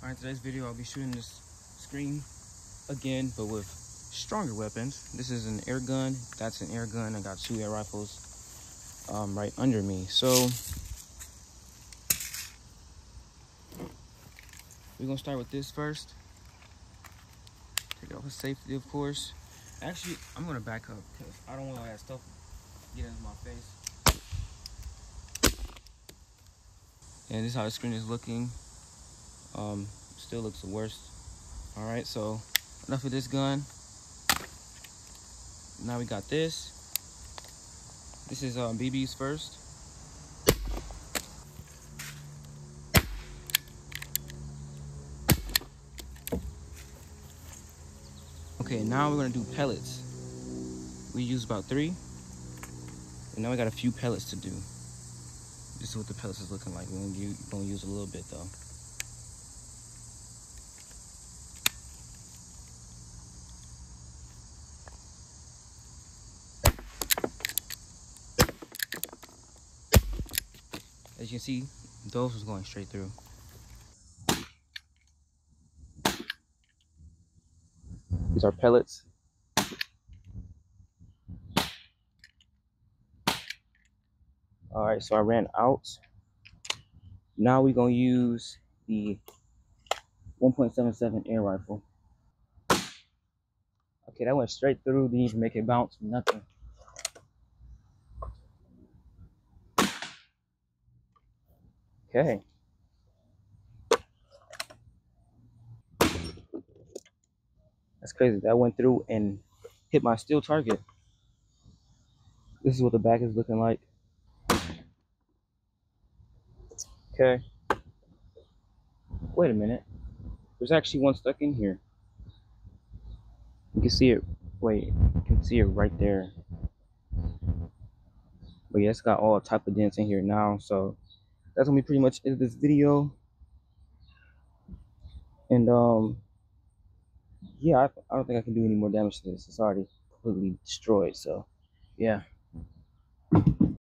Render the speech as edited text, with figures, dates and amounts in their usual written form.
Alright, today's video I'll be shooting this screen again, but with stronger weapons. This is an air gun, that's an air gun. I got 2 air rifles right under me. So we're gonna start with this first. Take it off with safety, of course. Actually, I'm gonna back up because I don't want all that stuff get into my face. And this is how the screen is looking. Still looks the worst. All right, so enough of this gun. Now we got this. This is BB's first. Okay, now we're gonna do pellets. We use about 3. And now we got a few pellets to do. This is what the pellets is looking like. We're gonna use a little bit though. As you can see, those was going straight through. These are pellets. All right, so I ran out. Now we're gonna use the 1.77 air rifle. Okay, that went straight through. Didn't even make it bounce, nothing. Okay. That's crazy. That went through and hit my steel target. This is what the back is looking like. Okay. Wait a minute. There's actually one stuck in here. You can see it. Wait, you can see it right there. But yeah, it's got all type of dents in here now. So that's gonna be pretty much it of this video. And yeah, I don't think I can do any more damage to this. It's already completely destroyed. So yeah.